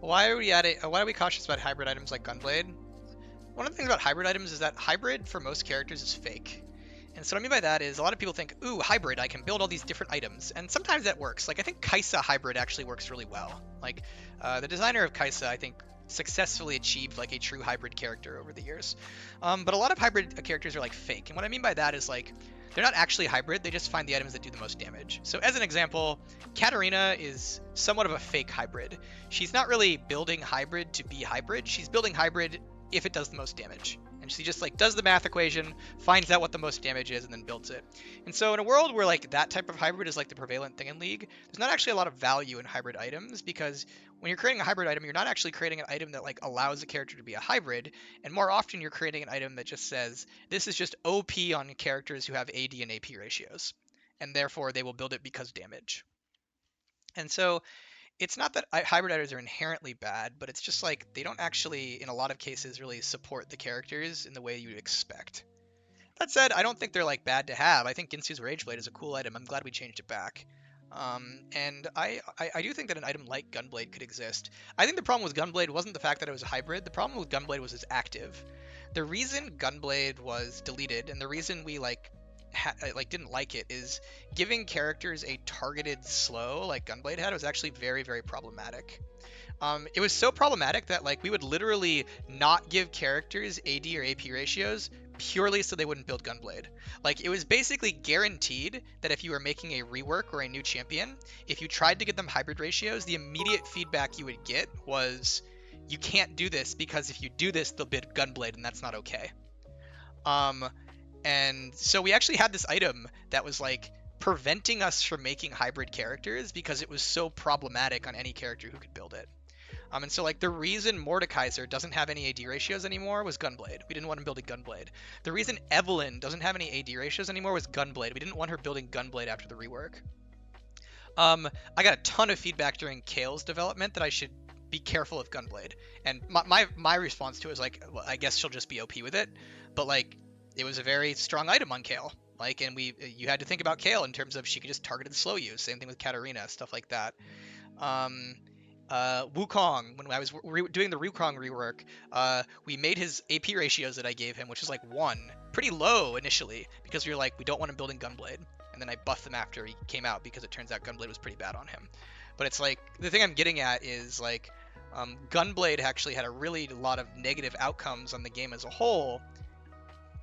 Why are we cautious about hybrid items like Gunblade? One of the things about hybrid items is that hybrid for most characters is fake. And so what I mean by that is a lot of people think, ooh, hybrid, I can build all these different items. And sometimes that works. Like, I think Kaisa hybrid actually works really well. Like, the designer of Kaisa, I think, successfully achieved like a true hybrid character over the years. But a lot of hybrid characters are like fake. And what I mean by that is like, they're not actually hybrid, they just find the items that do the most damage. So as an example, Katarina is somewhat of a fake hybrid. She's not really building hybrid to be hybrid, she's building hybrid if it does the most damage. And she just like does the math equation, finds out what the most damage is, and then builds it. And so in a world where like that type of hybrid is like the prevalent thing in League, there's not actually a lot of value in hybrid items because when you're creating a hybrid item, you're not actually creating an item that like allows a character to be a hybrid, and more often you're creating an item that just says this is just OP on characters who have AD and AP ratios, and therefore they will build it because damage. And so it's not that hybrid items are inherently bad, but it's just like they don't actually, in a lot of cases, really support the characters in the way you'd expect. That said, I don't think they're like bad to have. I think Ginsu's Rageblade is a cool item. I'm glad we changed it back. And I do think that an item like Gunblade could exist. I think the problem with Gunblade wasn't the fact that it was a hybrid. The problem with Gunblade was its active. The reason Gunblade was deleted and the reason we didn't like it is giving characters a targeted slow like Gunblade had was actually very, very problematic. It was so problematic that like we would literally not give characters AD or AP ratios purely so they wouldn't build Gunblade. Like it was basically guaranteed that if you were making a rework or a new champion, if you tried to get them hybrid ratios, the immediate feedback you would get was you can't do this because if you do this, they'll build Gunblade and that's not okay. And so we actually had this item that was like preventing us from making hybrid characters because it was so problematic on any character who could build it. And so like the reason Mordekaiser doesn't have any AD ratios anymore was Gunblade. We didn't want him building Gunblade. The reason Evelyn doesn't have any AD ratios anymore was Gunblade. We didn't want her building Gunblade after the rework. I got a ton of feedback during Kale's development that I should be careful of Gunblade. And my response to it was like, well, I guess she'll just be OP with it. But like, it was a very strong item on Kale. Like, and you had to think about Kale in terms of she could just target and slow you. Same thing with Katarina, stuff like that. Wukong, when I was doing the Wukong rework, we made his AP ratios that I gave him, which is like 1, pretty low initially, because we were like, we don't want him building Gunblade. And then I buffed them after he came out because it turns out Gunblade was pretty bad on him. But it's like, the thing I'm getting at is like, Gunblade actually had a really lot of negative outcomes on the game as a whole.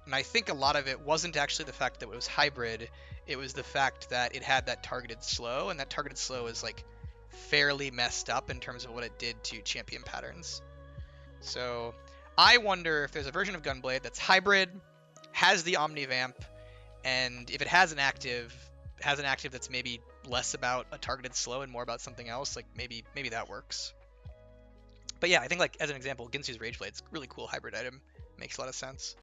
And I think a lot of it wasn't actually the fact that it was hybrid, it was the fact that it had that targeted slow, and that targeted slow is like fairly messed up in terms of what it did to champion patterns. So I wonder if there's a version of Gunblade that's hybrid, has the Omnivamp, and if it has an active that's maybe less about a targeted slow and more about something else, like maybe that works. But yeah, I think like as an example, Ginsu's Rageblade's a really cool hybrid item. Makes a lot of sense.